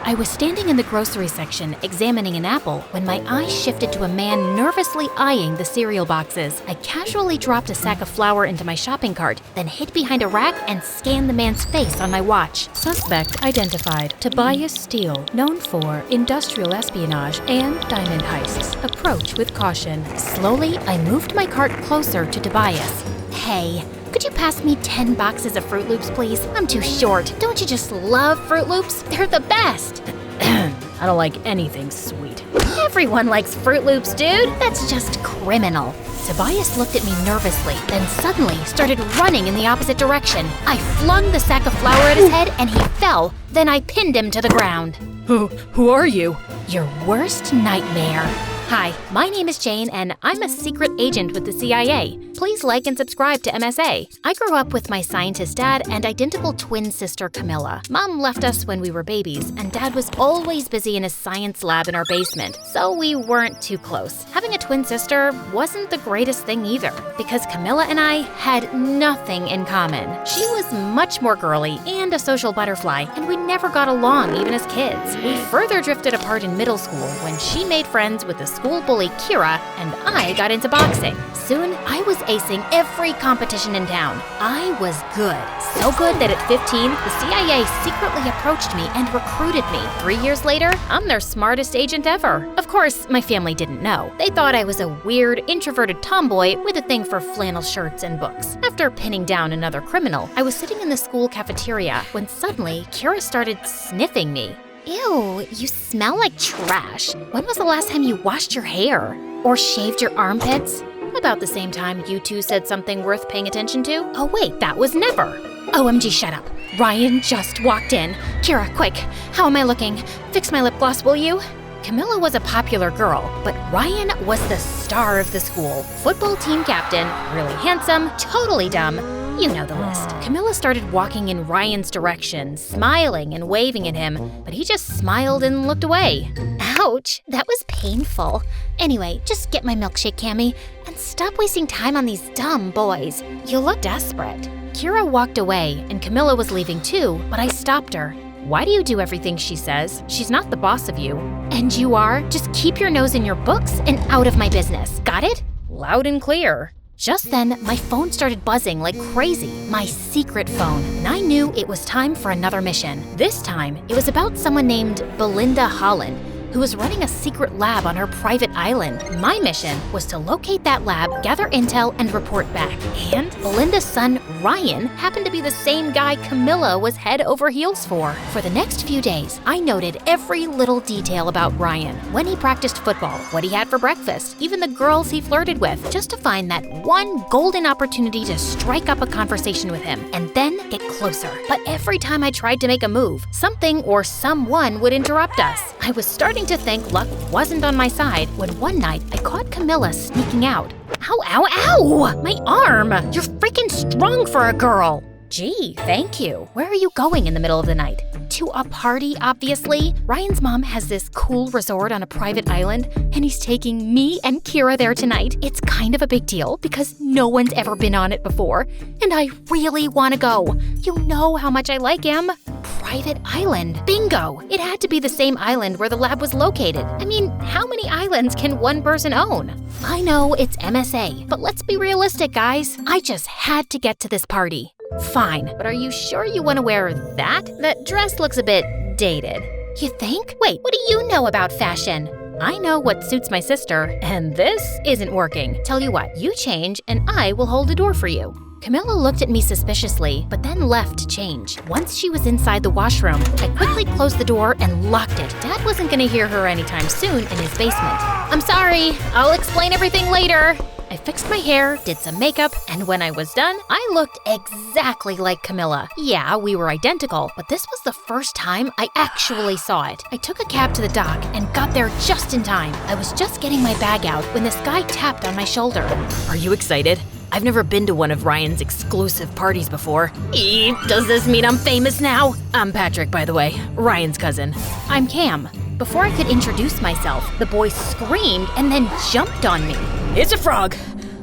I was standing in the grocery section examining an apple when my eyes shifted to a man nervously eyeing the cereal boxes. I casually dropped a sack of flour into my shopping cart, then hid behind a rack and scanned the man's face on my watch. Suspect identified: Tobias Steele, known for industrial espionage and diamond heists. Approach with caution. Slowly, I moved my cart closer to Tobias. Hey, could you pass me 10 boxes of Fruit Loops, please? I'm too short. Don't you just love Fruit Loops? They're the best. I don't like anything sweet. Everyone likes Fruit Loops, dude. That's just criminal. Tobias looked at me nervously, then suddenly started running in the opposite direction. I flung the sack of flour at his head and he fell. Then I pinned him to the ground. Who are you? Your worst nightmare. Hi, my name is Jane, and I'm a secret agent with the CIA. Please like and subscribe to MSA. I grew up with my scientist dad and identical twin sister Camilla. Mom left us when we were babies, and Dad was always busy in his science lab in our basement, so we weren't too close. Having a twin sister wasn't the greatest thing either, because Camilla and I had nothing in common. She was much more girly and a social butterfly, and we never got along even as kids. We further drifted apart in middle school when she made friends with the school bully Kira, and I got into boxing. Soon, I was acing every competition in town. I was good. So good that at 15, the CIA secretly approached me and recruited me. 3 years later, I'm their smartest agent ever. Of course, my family didn't know. They thought I was a weird, introverted tomboy with a thing for flannel shirts and books. After pinning down another criminal, I was sitting in the school cafeteria when suddenly Kira started sniffing me. Ew, you smell like trash. When was the last time you washed your hair? Or shaved your armpits? About the same time you two said something worth paying attention to? Oh wait, that was never. OMG, shut up. Ryan just walked in. Kira, quick, how am I looking? Fix my lip gloss, will you? Camilla was a popular girl, but Ryan was the star of the school. Football team captain, really handsome, totally dumb. You know the list. Camilla started walking in Ryan's direction, smiling and waving at him, but he just smiled and looked away. Ouch, that was painful. Anyway, just get my milkshake, Cammy, and stop wasting time on these dumb boys. You look desperate. Kira walked away, and Camilla was leaving too, but I stopped her. Why do you do everything she says? She's not the boss of you. And you are? Just keep your nose in your books and out of my business. Got it? Loud and clear. Just then, my phone started buzzing like crazy. My secret phone, and I knew it was time for another mission. This time, it was about someone named Belinda Holland, who was running a secret lab on her private island. My mission was to locate that lab, gather intel, and report back. And Belinda's son, Ryan, happened to be the same guy Camilla was head over heels for. For the next few days, I noted every little detail about Ryan. When he practiced football, what he had for breakfast, even the girls he flirted with, just to find that one golden opportunity to strike up a conversation with him, and then get closer. But every time I tried to make a move, something or someone would interrupt us. I was starting to think luck wasn't on my side when one night I caught Camilla sneaking out. Ow, ow, ow! My arm! You're freaking strong for a girl! Gee, thank you. Where are you going in the middle of the night? To a party, obviously. Ryan's mom has this cool resort on a private island, and he's taking me and Kira there tonight. It's kind of a big deal because no one's ever been on it before, and I really want to go. You know how much I like him. Private island. Bingo! It had to be the same island where the lab was located. I mean, how many islands can one person own? I know it's MSA, but let's be realistic, guys. I just had to get to this party. Fine, but are you sure you want to wear that? That dress looks a bit dated. You think? Wait, what do you know about fashion? I know what suits my sister, and this isn't working. Tell you what, you change and I will hold the door for you. Camilla looked at me suspiciously, but then left to change. Once she was inside the washroom, I quickly closed the door and locked it. Dad wasn't gonna hear her anytime soon in his basement. I'm sorry, I'll explain everything later. I fixed my hair, did some makeup, and when I was done, I looked exactly like Camilla. Yeah, we were identical, but this was the first time I actually saw it. I took a cab to the dock and got there just in time. I was just getting my bag out when this guy tapped on my shoulder. Are you excited? I've never been to one of Ryan's exclusive parties before. Does this mean I'm famous now? I'm Patrick, by the way, Ryan's cousin. I'm Cam. Before I could introduce myself, the boy screamed and then jumped on me. It's a frog!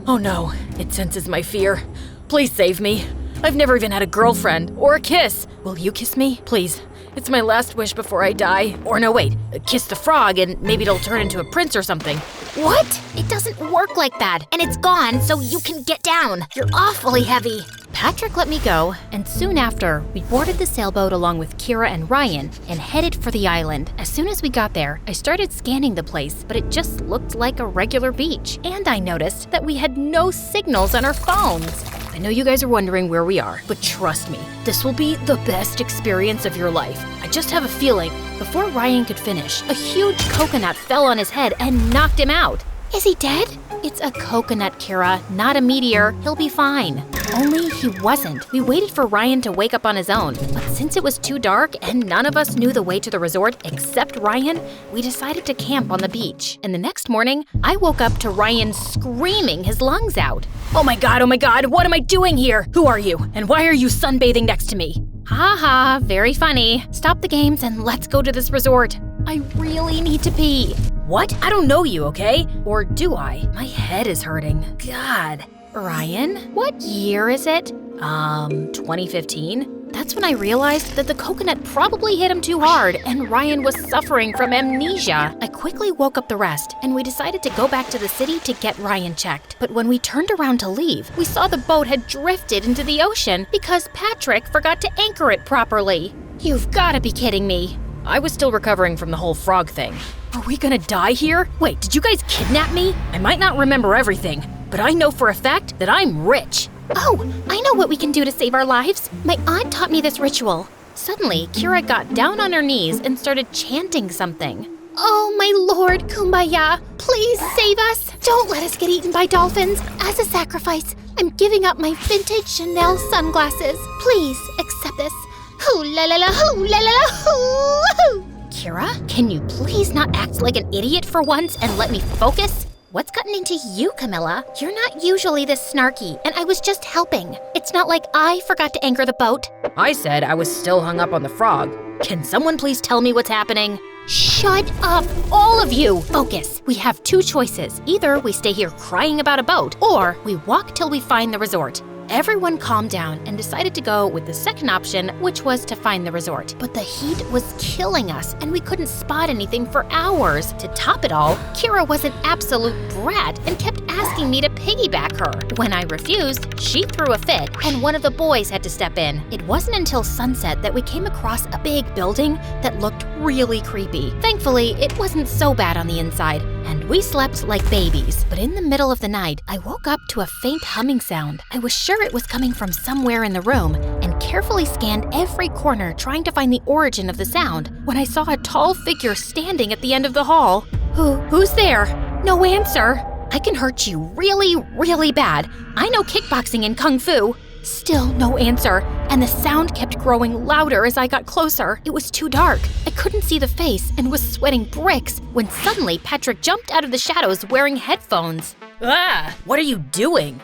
Oh no, it senses my fear. Please save me. I've never even had a girlfriend or a kiss. Will you kiss me? Please. It's my last wish before I die. Or no, wait, kiss the frog and maybe it'll turn into a prince or something. What? It doesn't work like that, and it's gone so you can get down. You're awfully heavy. Patrick let me go, and soon after, we boarded the sailboat along with Kira and Ryan and headed for the island. As soon as we got there, I started scanning the place, but it just looked like a regular beach. And I noticed that we had no signals on our phones. I know you guys are wondering where we are, but trust me, this will be the best experience of your life. I just have a feeling. Before Ryan could finish, a huge coconut fell on his head and knocked him out. Is he dead? It's a coconut, Kira, not a meteor. He'll be fine. Only he wasn't. We waited for Ryan to wake up on his own, but since it was too dark and none of us knew the way to the resort except Ryan, we decided to camp on the beach. And the next morning, I woke up to Ryan screaming his lungs out. Oh my god, what am I doing here? Who are you? And why are you sunbathing next to me? Ha ha, very funny. Stop the games and let's go to this resort. I really need to pee. What? I don't know you, okay? Or do I? My head is hurting. God. Ryan, what year is it? 2015? That's when I realized that the coconut probably hit him too hard and Ryan was suffering from amnesia. I quickly woke up the rest and we decided to go back to the city to get Ryan checked. But when we turned around to leave, we saw the boat had drifted into the ocean because Patrick forgot to anchor it properly. You've gotta be kidding me. I was still recovering from the whole frog thing. Are we gonna die here? Wait, did you guys kidnap me? I might not remember everything, but I know for a fact that I'm rich. Oh, I know what we can do to save our lives. My aunt taught me this ritual. Suddenly, Kira got down on her knees and started chanting something. Oh, my Lord, Kumbaya, please save us. Don't let us get eaten by dolphins. As a sacrifice, I'm giving up my vintage Chanel sunglasses. Please accept this. Hoo la la la, hoo la la la, hoo hoo. Kira, can you please not act like an idiot for once and let me focus? What's gotten into you, Camilla? You're not usually this snarky, and I was just helping. It's not like I forgot to anchor the boat. I said I was still hung up on the frog. Can someone please tell me what's happening? Shut up, all of you! Focus. We have two choices. Either we stay here crying about a boat, or we walk till we find the resort. Everyone calmed down and decided to go with the second option, which was to find the resort. But the heat was killing us, and we couldn't spot anything for hours. To top it all, Kira was an absolute brat and kept asking me to piggyback her. When I refused, she threw a fit, and one of the boys had to step in. It wasn't until sunset that we came across a big building that looked really creepy. Thankfully, it wasn't so bad on the inside, and we slept like babies. But in the middle of the night, I woke up to a faint humming sound. I was sure it was coming from somewhere in the room and carefully scanned every corner trying to find the origin of the sound when I saw a tall figure standing at the end of the hall. Who's there? No answer. I can hurt you really, really bad. I know kickboxing and kung fu. Still no answer, and the sound kept growing louder as I got closer. It was too dark. I couldn't see the face and was sweating bricks when suddenly Patrick jumped out of the shadows wearing headphones. Ah, what are you doing?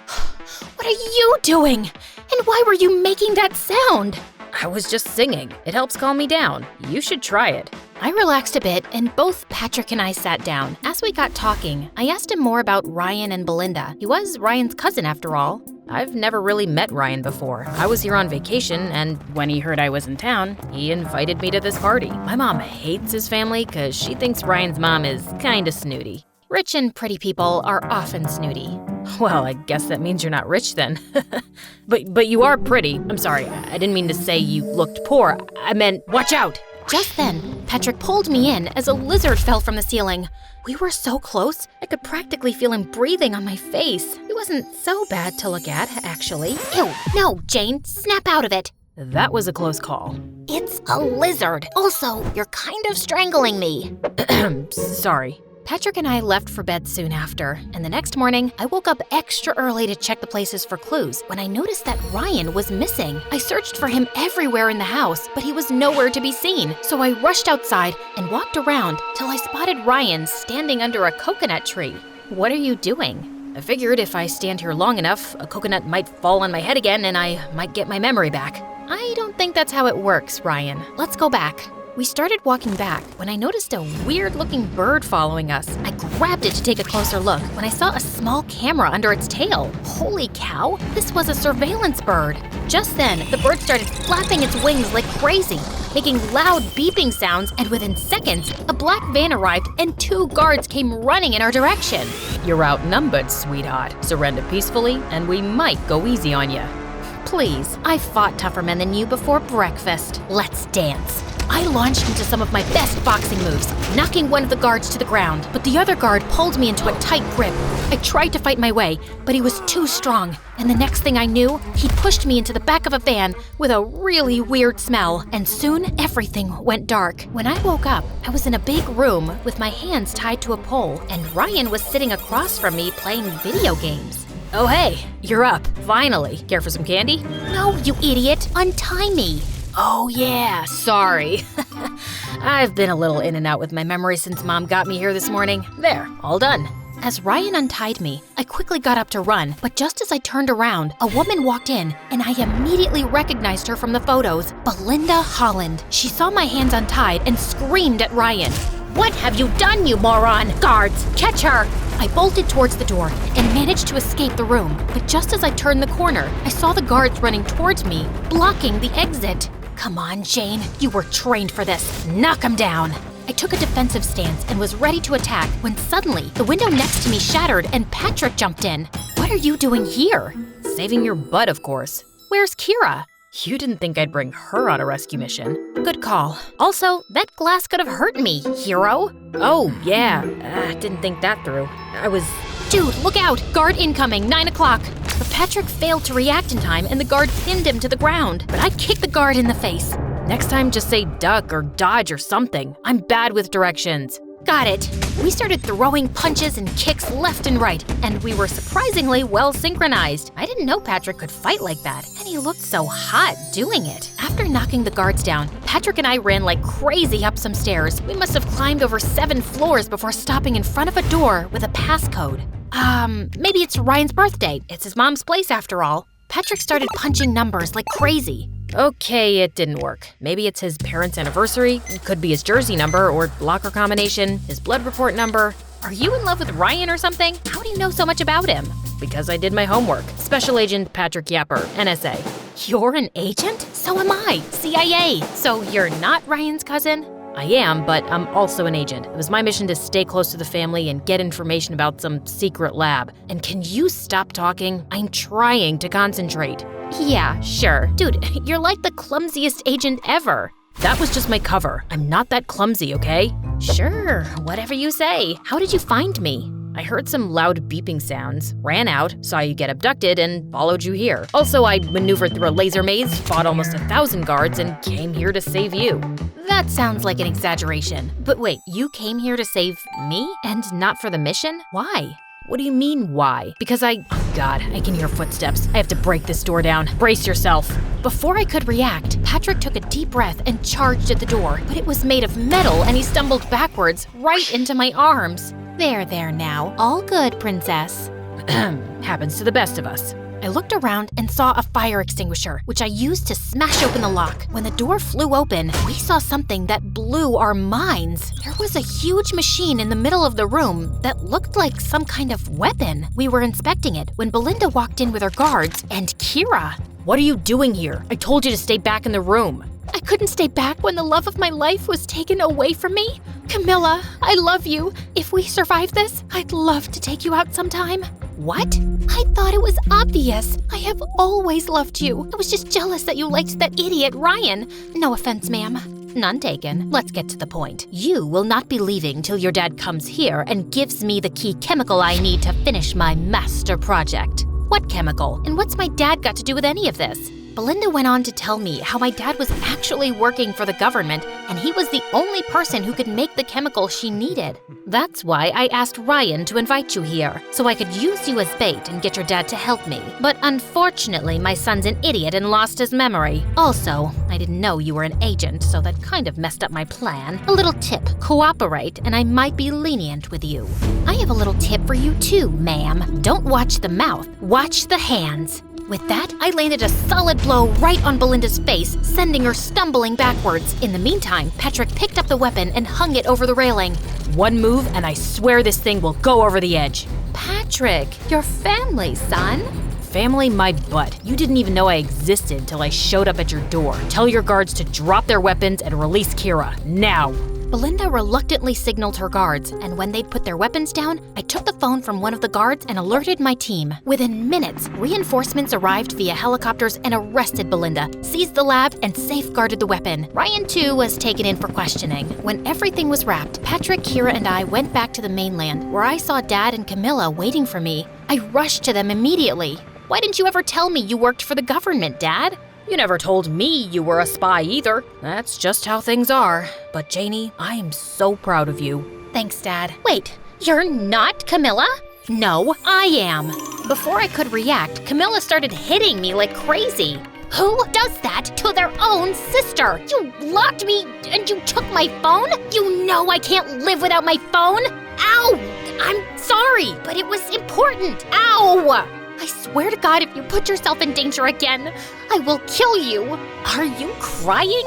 What are you doing? And why were you making that sound? I was just singing. It helps calm me down. You should try it. I relaxed a bit, and both Patrick and I sat down. As we got talking, I asked him more about Ryan and Belinda. He was Ryan's cousin after all. I've never really met Ryan before. I was here on vacation, and when he heard I was in town, he invited me to this party. My mom hates his family because she thinks Ryan's mom is kinda snooty. Rich and pretty people are often snooty. Well, I guess that means you're not rich then. But you are pretty. I'm sorry, I didn't mean to say you looked poor. I meant, watch out! Just then, Patrick pulled me in as a lizard fell from the ceiling. We were so close, I could practically feel him breathing on my face. It wasn't so bad to look at, actually. Ew, no, Jane, snap out of it. That was a close call. It's a lizard. Also, you're kind of strangling me. Sorry. Patrick and I left for bed soon after, and the next morning, I woke up extra early to check the places for clues when I noticed that Ryan was missing. I searched for him everywhere in the house, but he was nowhere to be seen. So I rushed outside and walked around till I spotted Ryan standing under a coconut tree. What are you doing? I figured if I stand here long enough, a coconut might fall on my head again and I might get my memory back. I don't think that's how it works, Ryan. Let's go back. We started walking back when I noticed a weird-looking bird following us. I grabbed it to take a closer look when I saw a small camera under its tail. Holy cow, this was a surveillance bird. Just then, the bird started flapping its wings like crazy, making loud beeping sounds, and within seconds, a black van arrived and 2 guards came running in our direction. You're outnumbered, sweetheart. Surrender peacefully, and we might go easy on you. Please, I've fought tougher men than you before breakfast. Let's dance. I launched into some of my best boxing moves, knocking one of the guards to the ground, but the other guard pulled me into a tight grip. I tried to fight my way, but he was too strong, and the next thing I knew, he pushed me into the back of a van with a really weird smell, and soon everything went dark. When I woke up, I was in a big room with my hands tied to a pole, and Ryan was sitting across from me playing video games. Oh hey, you're up, finally. Care for some candy? No, you idiot, untie me. Oh yeah, sorry. I've been a little in and out with my memory since Mom got me here this morning. There, all done. As Ryan untied me, I quickly got up to run, but just as I turned around, a woman walked in, and I immediately recognized her from the photos, Belinda Holland. She saw my hands untied and screamed at Ryan. "What have you done, you moron? Guards, catch her!" I bolted towards the door and managed to escape the room, but just as I turned the corner, I saw the guards running towards me, blocking the exit. Come on, Jane, you were trained for this. Knock him down. I took a defensive stance and was ready to attack when suddenly the window next to me shattered and Patrick jumped in. What are you doing here? Saving your butt, of course. Where's Kira? You didn't think I'd bring her on a rescue mission. Good call. Also, that glass could have hurt me, hero. Oh, yeah. Didn't think that through. Dude, look out! Guard incoming, 9 o'clock. But Patrick failed to react in time and the guard pinned him to the ground. But I kicked the guard in the face. Next time, just say duck or dodge or something. I'm bad with directions. Got it. We started throwing punches and kicks left and right, and we were surprisingly well synchronized. I didn't know Patrick could fight like that, and he looked so hot doing it. After knocking the guards down, Patrick and I ran like crazy up some stairs. We must have climbed over 7 floors before stopping in front of a door with a passcode. Maybe it's Ryan's birthday. It's his mom's place after all. Patrick started punching numbers like crazy. Okay, it didn't work. Maybe it's his parents' anniversary, it could be his jersey number or locker combination, his blood report number. Are you in love with Ryan or something? How do you know so much about him? Because I did my homework. Special Agent Patrick Yapper, NSA. You're an agent? So am I, CIA. So you're not Ryan's cousin? I am, but I'm also an agent. It was my mission to stay close to the family and get information about some secret lab. And can you stop talking? I'm trying to concentrate. Yeah, sure. Dude, you're like the clumsiest agent ever. That was just my cover. I'm not that clumsy, okay? Sure, whatever you say. How did you find me? I heard some loud beeping sounds, ran out, saw you get abducted, and followed you here. Also, I maneuvered through a laser maze, fought almost 1,000 guards, and came here to save you. That sounds like an exaggeration. But wait, you came here to save me and not for the mission? Why? What do you mean, why? Because oh God, I can hear footsteps. I have to break this door down. Brace yourself. Before I could react, Patrick took a deep breath and charged at the door, but it was made of metal and he stumbled backwards right into my arms. There now. All good, princess. Happens to the best of us. I looked around and saw a fire extinguisher, which I used to smash open the lock. When the door flew open, we saw something that blew our minds. There was a huge machine in the middle of the room that looked like some kind of weapon. We were inspecting it when Belinda walked in with her guards and Kira. What are you doing here? I told you to stay back in the room. I couldn't stay back when the love of my life was taken away from me. Camilla, I love you. If we survive this, I'd love to take you out sometime. What? I thought it was obvious. I have always loved you. I was just jealous that you liked that idiot Ryan. No offense, ma'am. None taken. Let's get to the point. You will not be leaving till your dad comes here and gives me the key chemical I need to finish my master project. What chemical? And what's my dad got to do with any of this? Belinda went on to tell me how my dad was actually working for the government and he was the only person who could make the chemical she needed. That's why I asked Ryan to invite you here, so I could use you as bait and get your dad to help me. But unfortunately, my son's an idiot and lost his memory. Also, I didn't know you were an agent, so that kind of messed up my plan. A little tip, cooperate and I might be lenient with you. I have a little tip for you too, ma'am. Don't watch the mouth, watch the hands. With that, I landed a solid blow right on Belinda's face, sending her stumbling backwards. In the meantime, Patrick picked up the weapon and hung it over the railing. One move, and I swear this thing will go over the edge. Patrick, your family, son. Family my butt. You didn't even know I existed till I showed up at your door. Tell your guards to drop their weapons and release Kira, now. Belinda reluctantly signaled her guards, and when they'd put their weapons down, I took the phone from one of the guards and alerted my team. Within minutes, reinforcements arrived via helicopters and arrested Belinda, seized the lab, and safeguarded the weapon. Ryan, too, was taken in for questioning. When everything was wrapped, Patrick, Kira, and I went back to the mainland, where I saw Dad and Camilla waiting for me. I rushed to them immediately. Why didn't you ever tell me you worked for the government, Dad? You never told me you were a spy either. That's just how things are. But Janie, I am so proud of you. Thanks, Dad. Wait, you're not Camilla? No, I am. Before I could react, Camilla started hitting me like crazy. Who does that to their own sister? You locked me and you took my phone? You know I can't live without my phone. Ow! I'm sorry, but it was important. Ow! I swear to God, if you put yourself in danger again, I will kill you. Are you crying?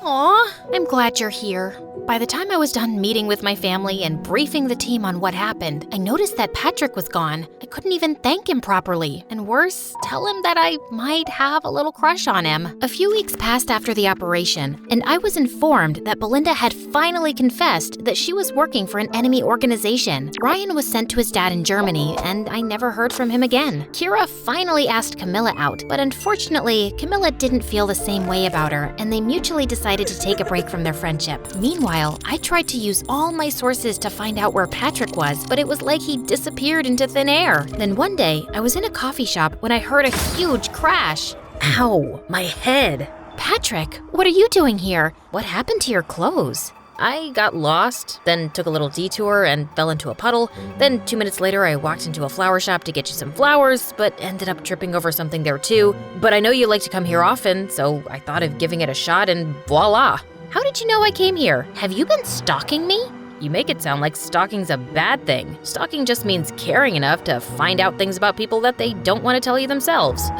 Aw, I'm glad you're here. By the time I was done meeting with my family and briefing the team on what happened, I noticed that Patrick was gone. I couldn't even thank him properly. And worse, tell him that I might have a little crush on him. A few weeks passed after the operation, and I was informed that Belinda had finally confessed that she was working for an enemy organization. Ryan was sent to his dad in Germany, and I never heard from him again. Kira finally asked Camilla out, but unfortunately, Camilla didn't feel the same way about her, and they mutually decided to take a break from their friendship. Meanwhile, I tried to use all my sources to find out where Patrick was, but it was like he disappeared into thin air. Then one day, I was in a coffee shop when I heard a huge crash. Ow, my head. Patrick, what are you doing here? What happened to your clothes? I got lost, then took a little detour and fell into a puddle. Then 2 minutes later, I walked into a flower shop to get you some flowers, but ended up tripping over something there too. But I know you like to come here often, so I thought of giving it a shot and voila. How did you know I came here? Have you been stalking me? You make it sound like stalking's a bad thing. Stalking just means caring enough to find out things about people that they don't want to tell you themselves.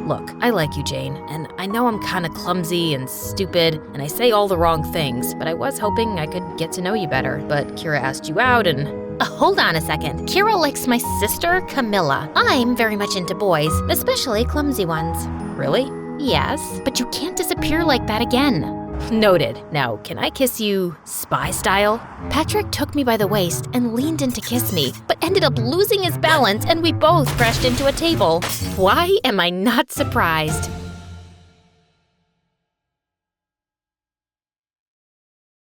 Look, I like you, Jane, and I know I'm kinda clumsy and stupid, and I say all the wrong things, but I was hoping I could get to know you better. But Kira asked you out and… Hold on a second. Kira likes my sister, Camilla. I'm very much into boys, especially clumsy ones. Really? Yes, but you can't disappear like that again. Noted. Now, can I kiss you spy style? Patrick took me by the waist and leaned in to kiss me, but ended up losing his balance and we both crashed into a table. Why am I not surprised?